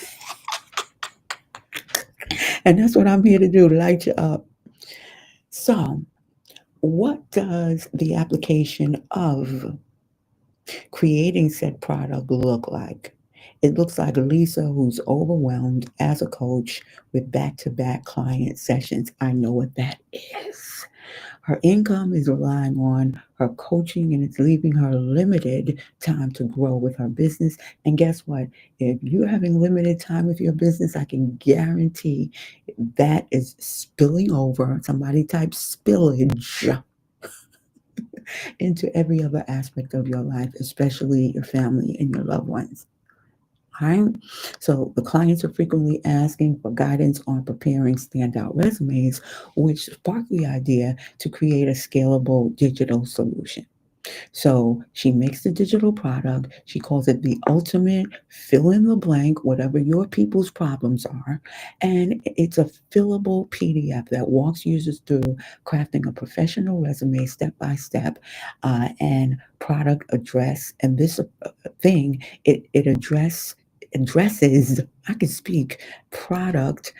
And that's what I'm here to do, light you up. So, what does the application of creating said product look like? It looks like Lisa, who's overwhelmed as a coach with back to back client sessions. I know what that is. Her income is relying on her coaching and it's leaving her limited time to grow with her business. And guess what? If you're having limited time with your business, I can guarantee that is spilling over. Somebody type spillage into every other aspect of your life, especially your family and your loved ones. Right? So the clients are frequently asking for guidance on preparing standout resumes, which sparked the idea to create a scalable digital solution. So she makes the digital product. She calls it the ultimate fill in the blank, whatever your people's problems are. And it's a fillable PDF that walks users through crafting a professional resume step by step and product address. And this thing, it addresses, I can speak, product.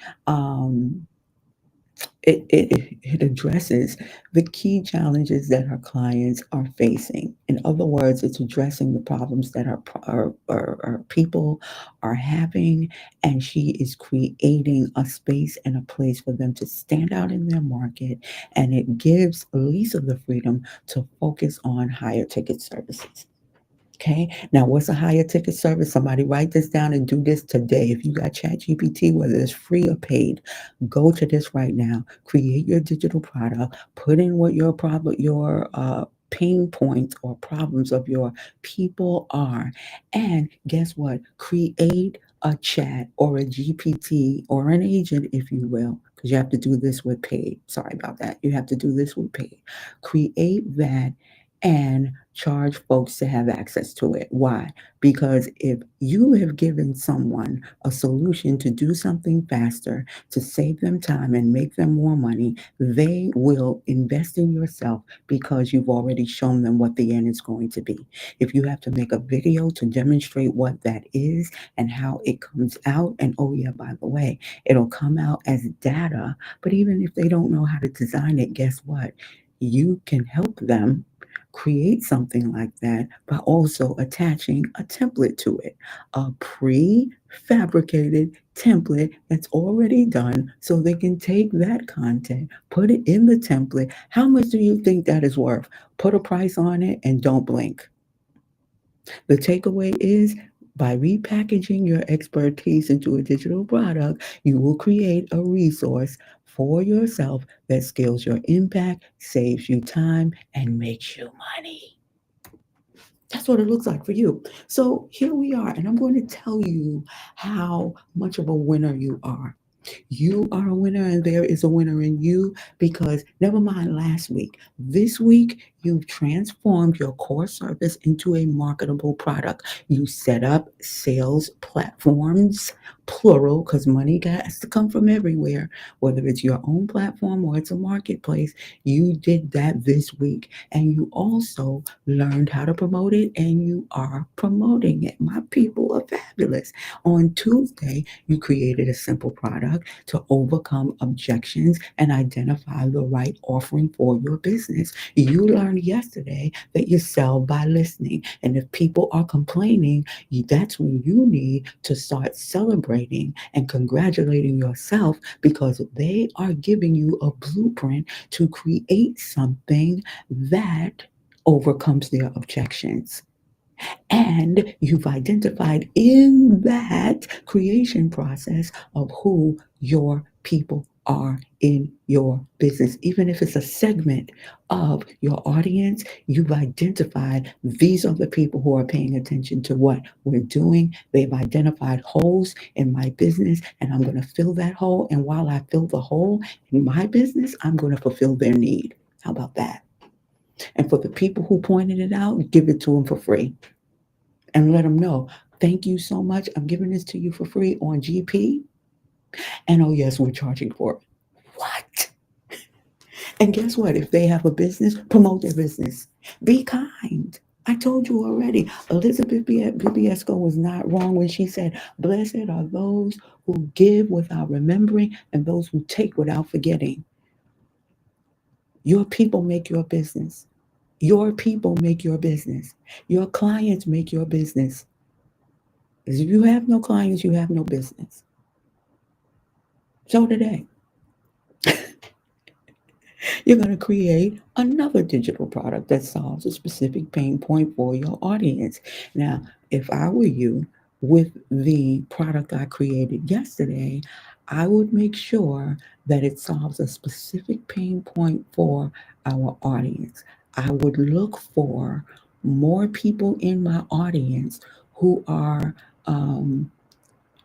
It addresses the key challenges that our clients are facing. In other words, it's addressing the problems that our people are having, and she is creating a space and a place for them to stand out in their market. And it gives Lisa the freedom to focus on higher ticket services. Okay. Now, what's a higher ticket service? Somebody write this down and do this today. If you got Chat GPT, whether it's free or paid, go to this right now. Create your digital product. Put in what your problem, your pain points or problems of your people are, and guess what? Create a chat or a GPT or an agent, if you will, because you have to do this with paid. Sorry about that. You have to do this with paid. Create that and charge folks to have access to it. Why? Because if you have given someone a solution to do something faster, to save them time and make them more money, they will invest in yourself because you've already shown them what the end is going to be. If you have to make a video to demonstrate what that is and how it comes out, and oh, yeah, by the way, it'll come out as data, but even if they don't know how to design it, guess what? You can help them create something like that by also attaching a template to it, a prefabricated template that's already done so they can take that content, put it in the template. How much do you think that is worth? Put a price on it and don't blink. The takeaway is by repackaging your expertise into a digital product, you will create a resource for yourself that scales your impact, saves you time, and makes you money. That's what it looks like for you. So here we are, and I'm going to tell you how much of a winner you are. You are a winner, and there is a winner in you because never mind last week. This week, you've transformed your core service into a marketable product. You set up sales platforms, plural, because money has to come from everywhere, whether it's your own platform or it's a marketplace. You did that this week, and you also learned how to promote it, and you are promoting it. My people are fabulous. On Tuesday, you created a simple product to overcome objections and identify the right offering for your business. You learned yesterday that you sell by listening. And if people are complaining, that's when you need to start celebrating and congratulating yourself because they are giving you a blueprint to create something that overcomes their objections. And you've identified in that creation process of who your people are in your business. Even if it's a segment of your audience, you've identified these are the people who are paying attention to what we're doing. They've identified holes in my business, and I'm going to fill that hole. And while I fill the hole in my business, I'm going to fulfill their need. How about that? And for the people who pointed it out, give it to them for free and let them know, thank you so much. I'm giving this to you for free on GP. And oh, yes, we're charging for it. What? And guess what? If they have a business, promote their business. Be kind. I told you already. Elizabeth Bibiesco was not wrong when she said, blessed are those who give without remembering and those who take without forgetting. Your people make your business. Your people make your business. Your clients make your business. If you have no clients, you have no business. So today, you're going to create another digital product that solves a specific pain point for your audience. Now, if I were you, with the product I created yesterday, I would make sure that it solves a specific pain point for our audience. I would look for more people in my audience who are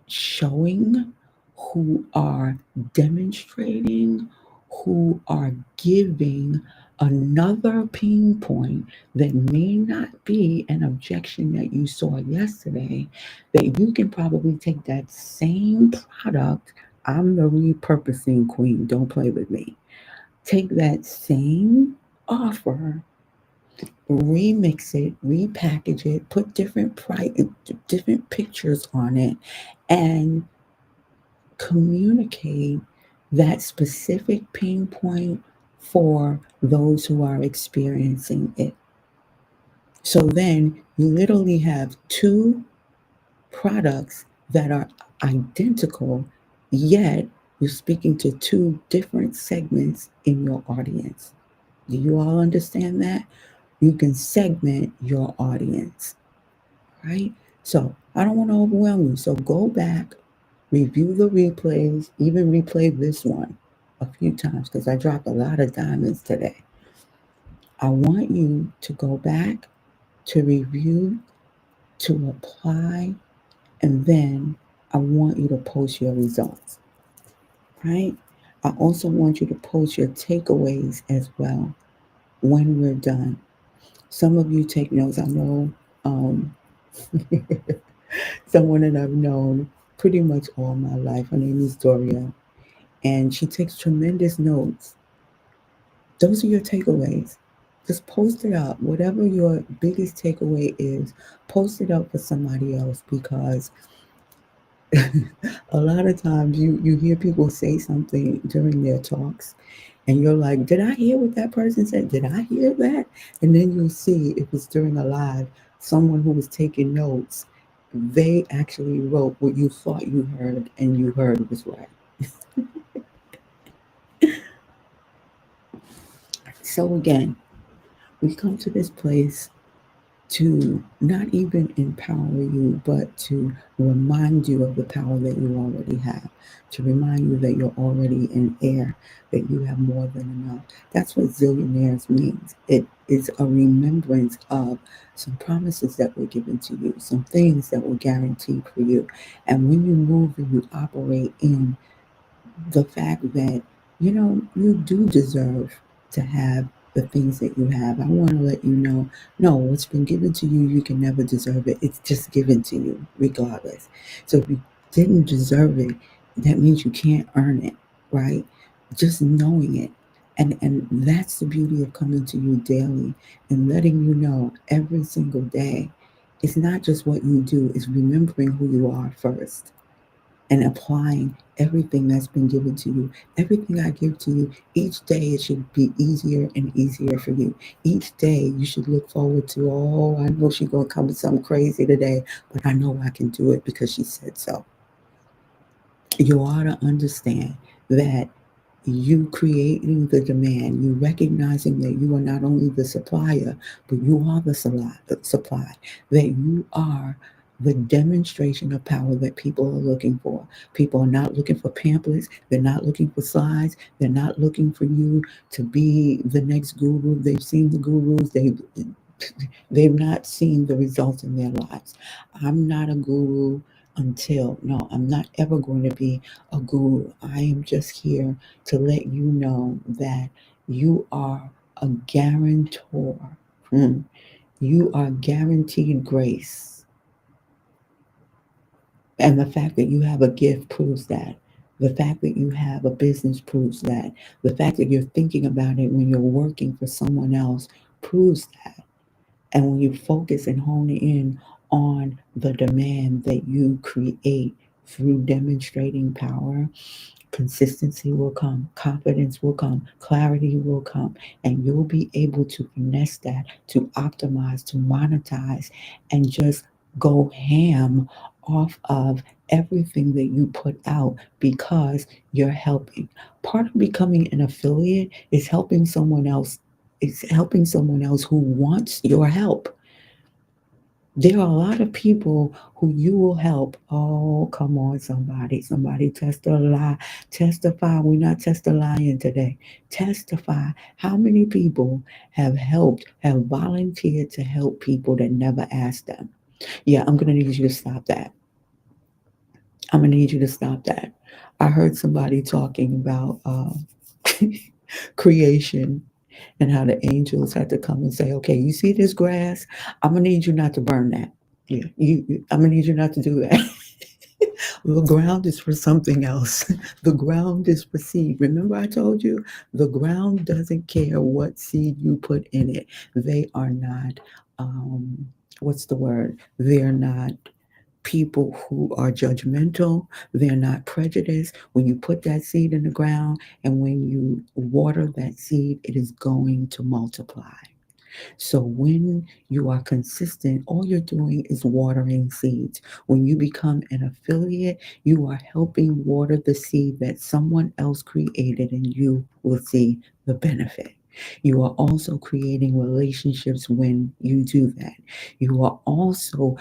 showing, who are demonstrating, who are giving another pain point that may not be an objection that you saw yesterday, that you can probably take that same product. I'm the repurposing queen, don't play with me. Take that same offer, remix it, repackage it, put different pictures on it, and communicate that specific pain point for those who are experiencing it. So then you literally have two products that are identical, yet you're speaking to two different segments in your audience. Do you all understand that? You can segment your audience, right? So I don't want to overwhelm you. So go back, review the replays, even replay this one a few times because I dropped a lot of diamonds today. I want you to go back to review, to apply, and then I want you to post your results, right? I also want you to post your takeaways as well when we're done. Some of you take notes. I know um, someone that I've known pretty much all my life. Her name is Doria, and she takes tremendous notes. Those are your takeaways. Just post it up. Whatever your biggest takeaway is, post it up for somebody else because a lot of times you hear people say something during their talks and you're like, did I hear what that person said? Did I hear that? And then you'll see if it's during a live, someone who was taking notes, they actually wrote what you thought you heard and you heard was right. So again, we come to this place to not even empower you, but to remind you of the power that you already have, to remind you that you're already in air, that you have more than enough. That's what zillionaires means. It is a remembrance of some promises that were given to you, some things that were guaranteed for you. And when you move and you operate in the fact that, you do deserve to have the things that you have. I want to let you know, no, what's been given to you, you can never deserve it. It's just given to you, regardless. So if you didn't deserve it, that means you can't earn it, right? Just knowing it. And that's the beauty of coming to you daily and letting you know every single day. It's not just what you do, it's remembering who you are first and applying everything that's been given to you. Everything I give to you, each day it should be easier and easier for you. Each day you should look forward to, oh, I know she's going to come with something crazy today, but I know I can do it because she said so. You ought to understand that you creating the demand, you recognizing that you are not only the supplier, but you are the supply, that you are the demonstration of power that people are looking for. People are not looking for pamphlets, they're not looking for slides, they're not looking for you to be the next guru. They've seen the gurus, they've not seen the results in their lives. I'm not a guru until, no, I'm not ever going to be a guru. I am just here to let you know that you are a guarantor. Hmm. You are guaranteed grace. And the fact that you have a gift proves that. The fact that you have a business proves that. The fact that you're thinking about it when you're working for someone else proves that. And when you focus and hone in on the demand that you create through demonstrating power, consistency will come, confidence will come, clarity will come, and you'll be able to finesse that, to optimize, to monetize, and just go ham off of everything that you put out because you're helping. Part of becoming an affiliate is helping someone else. It's helping someone else who wants your help. There are a lot of people who you will help. Oh, come on, somebody. Somebody testify. We're not testifying today. Testify. How many people have helped, have volunteered to help people that never asked them? Yeah, I'm going to need you to stop that. I'm going to need you to stop that. I heard somebody talking about creation and how the angels had to come and say, okay, you see this grass? I'm gonna need you not to burn that. Yeah, I'm gonna need you not to do that. The ground is for something else. The ground is for seed. Remember, I told you the ground doesn't care what seed you put in it. They are not, what's the word? They're not people who are judgmental. They're not prejudiced. When you put that seed in the ground and when you water that seed, it is going to multiply. So when you are consistent, all you're doing is watering seeds. When you become an affiliate, you are helping water the seed that someone else created and you will see the benefit. You are also creating relationships when you do that. You are also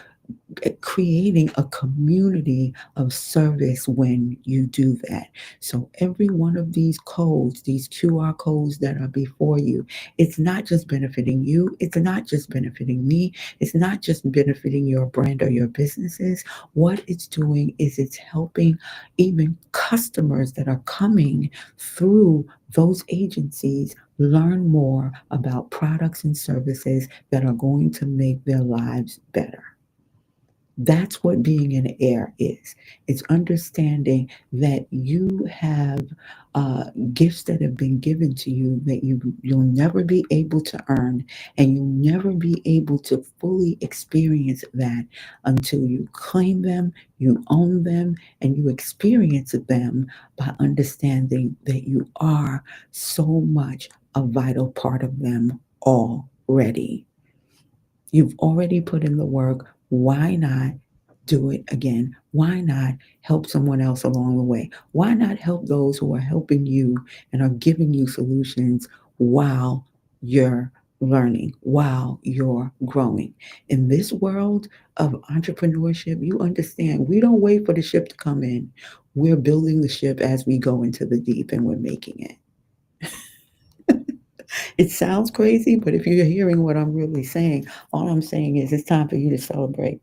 creating a community of service when you do that. So every one of these codes, these QR codes that are before you, it's not just benefiting you, it's not just benefiting me, it's not just benefiting your brand or your businesses. What it's doing is it's helping even customers that are coming through those agencies learn more about products and services that are going to make their lives better. That's what being an heir is. It's understanding that you have gifts that have been given to you that you'll never be able to earn, and you'll never be able to fully experience that until you claim them, you own them, and you experience them by understanding that you are so much a vital part of them already. You've already put in the work. Why not do it again? Why not help someone else along the way? Why not help those who are helping you and are giving you solutions while you're learning while you're growing. In this world of entrepreneurship, you understand we don't wait for the ship to come in. We're building the ship as we go into the deep and we're making it. It sounds crazy, but if you're hearing what I'm really saying, all I'm saying is it's time for you to celebrate.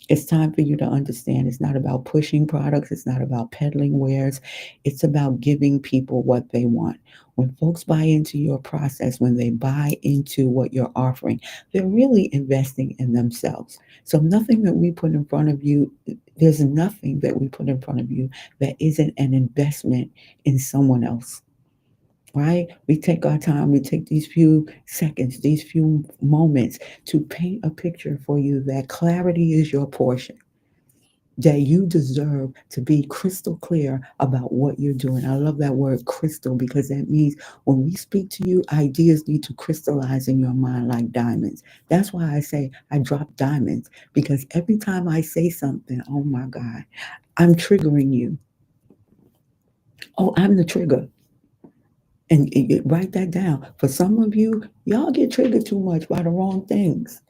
It's time for you to understand it's not about pushing products, it's not about peddling wares, it's about giving people what they want. When folks buy into your process, when they buy into what you're offering, they're really investing in themselves. So, nothing that we put in front of you, there's nothing that we put in front of you that isn't an investment in someone else, right? We take our time, we take these few seconds, these few moments to paint a picture for you that clarity is your portion, that you deserve to be crystal clear about what you're doing. I love that word crystal because that means when we speak to you, ideas need to crystallize in your mind like diamonds. That's why I say I drop diamonds because every time I say something, oh my God, I'm triggering you. Oh, I'm the trigger. And write that down. For some of you, y'all get triggered too much by the wrong things.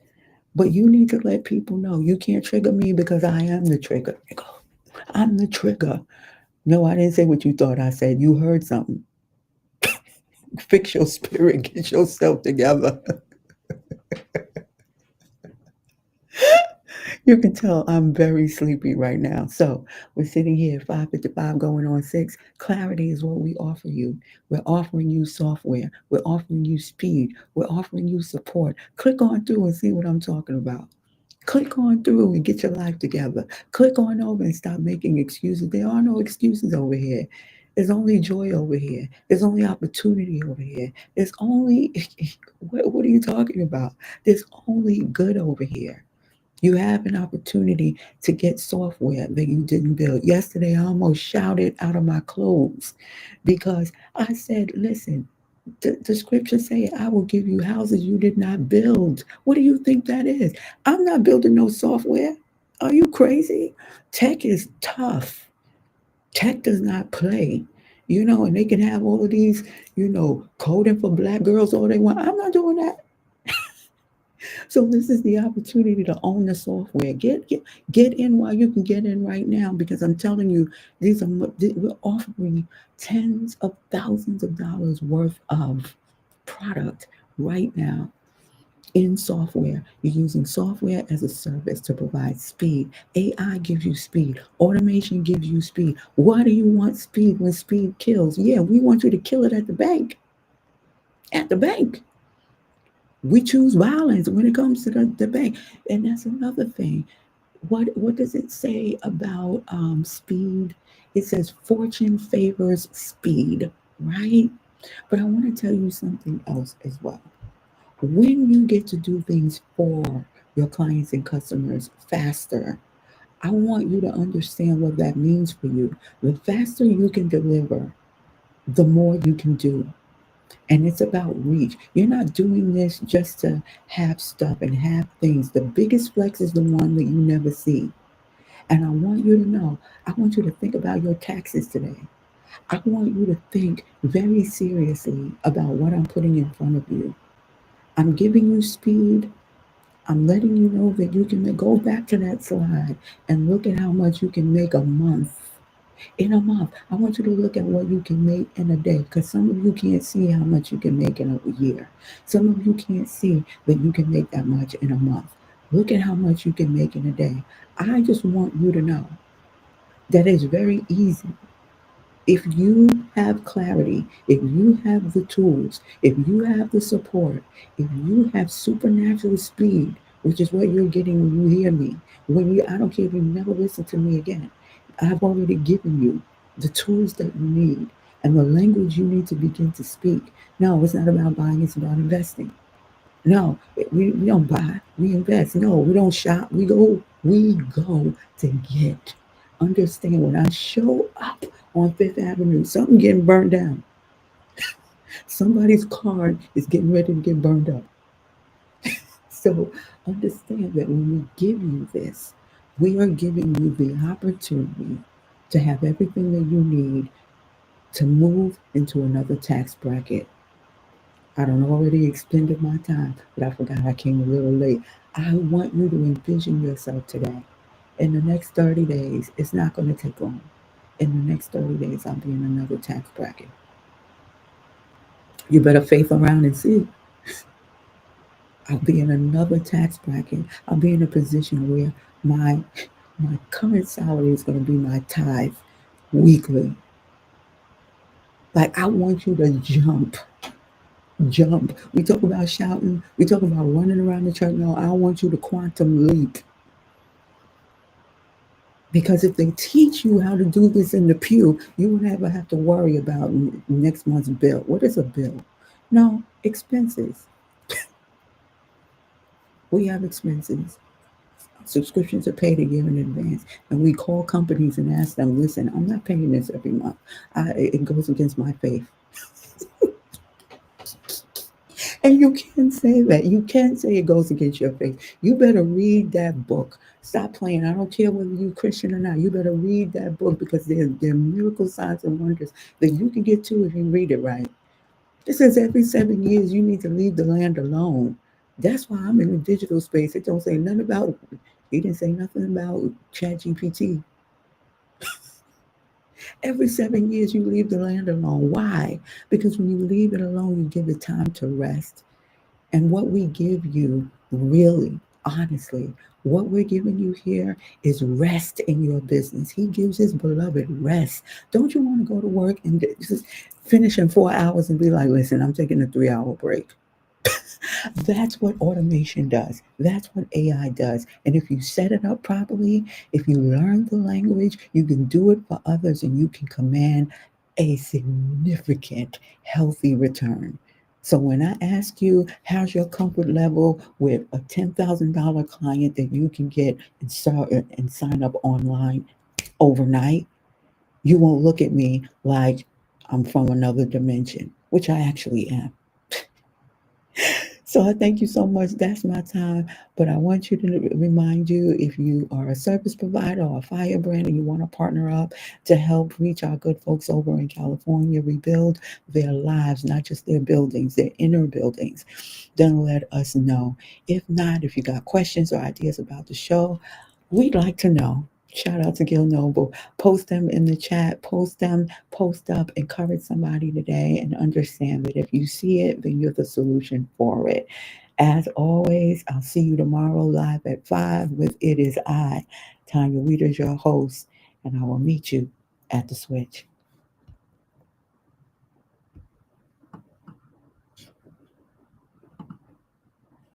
But you need to let people know you can't trigger me because I am the trigger. I'm the trigger. No, I didn't say what you thought I said. You heard something. Fix your spirit. Get yourself together. You can tell I'm very sleepy right now. So we're sitting here at 5:55 going on 6. Clarity is what we offer you. We're offering you software. We're offering you speed. We're offering you support. Click on through and see what I'm talking about. Click on through and get your life together. Click on over and stop making excuses. There are no excuses over here. There's only joy over here. There's only opportunity over here. There's only, what are you talking about? There's only good over here. You have an opportunity to get software that you didn't build. Yesterday, I almost shouted out of my clothes because I said, listen, the scriptures say, I will give you houses you did not build. What do you think that is? I'm not building no software. Are you crazy? Tech is tough. Tech does not play. And they can have all of these, coding for black girls all they want. I'm not doing that. So this is the opportunity to own the software. Get in while you can get in right now because I'm telling you, we're offering tens of thousands of dollars worth of product right now in software. You're using software as a service to provide speed. AI gives you speed. Automation gives you speed. Why do you want speed when speed kills? Yeah, we want you to kill it at the bank. At the bank. We choose violence when it comes to the bank. And that's another thing. What does it say about speed? It says fortune favors speed, right? But I want to tell you something else as well. When you get to do things for your clients and customers faster, I want you to understand what that means for you. The faster you can deliver, the more you can do. And it's about reach. You're not doing this just to have stuff and have things. The biggest flex is the one that you never see. And I want you to know, I want you to think about your taxes today. I want you to think very seriously about what I'm putting in front of you. I'm giving you speed. I'm letting you know that you can go back to that slide and look at how much you can make a month. In a month, I want you to look at what you can make in a day because some of you can't see how much you can make in a year. Some of you can't see that you can make that much in a month. Look at how much you can make in a day. I just want you to know that it's very easy. If you have clarity, if you have the tools, if you have the support, if you have supernatural speed, which is what you're getting when you hear me, I don't care if you never listen to me again. I've already given you the tools that you need and the language you need to begin to speak. No, it's not about buying, it's about investing. No, we don't buy, we invest. No, we don't shop, we go to get. Understand when I show up on Fifth Avenue, something getting burned down. Somebody's car is getting ready to get burned up. So understand that when we give you this, we are giving you the opportunity to have everything that you need to move into another tax bracket. I don't already expended my time, but I forgot I came a little late. I want you to envision yourself today. In the next 30 days, it's not going to take long. In the next 30 days, I'll be in another tax bracket. You better faith around and see. I'll be in another tax bracket. I'll be in a position where my my current salary is going to be my tithe weekly. Like I want you to jump, jump. We talk about shouting. We talk about running around the church. No, I want you to quantum leap. Because if they teach you how to do this in the pew, you won't ever have to worry about next month's bill. What is a bill? No, expenses. We have expenses. Subscriptions are paid a year in advance, and we call companies and ask them, "Listen, I'm not paying this every month. It goes against my faith." And you can't say that. You can't say it goes against your faith. You better read that book. Stop playing. I don't care whether you're Christian or not. You better read that book because there are miracle signs and wonders that you can get to if you read it right. It says every 7 years you need to leave the land alone. That's why I'm in the digital space. It don't say nothing about. He didn't say nothing about ChatGPT. Every 7 years you leave the land alone. Why? Because when you leave it alone, you give it time to rest. And what we give you, really, honestly, what we're giving you here is rest in your business. He gives his beloved rest. Don't you want to go to work and just finish in 4 hours and be like, listen, I'm taking a 3 hour break? That's what automation does. That's what AI does. And if you set it up properly, if you learn the language, you can do it for others and you can command a significant, healthy return. So when I ask you, how's your comfort level with a $10,000 client that you can get and sign up online overnight, you won't look at me like I'm from another dimension, which I actually am. So I thank you so much. That's my time. But I want you to remind you if you are a service provider or a firebrand and you want to partner up to help reach our good folks over in California, rebuild their lives, not just their buildings, their inner buildings, then let us know. If not, if you got questions or ideas about the show, we'd like to know. Shout out to Gil Noble. Post them in the chat. Post them. Post up. Encourage somebody today and understand that if you see it, then you're the solution for it. As always, I'll see you tomorrow live at 5 with It Is I, Tanya Weeders, your host, and I will meet you at the switch.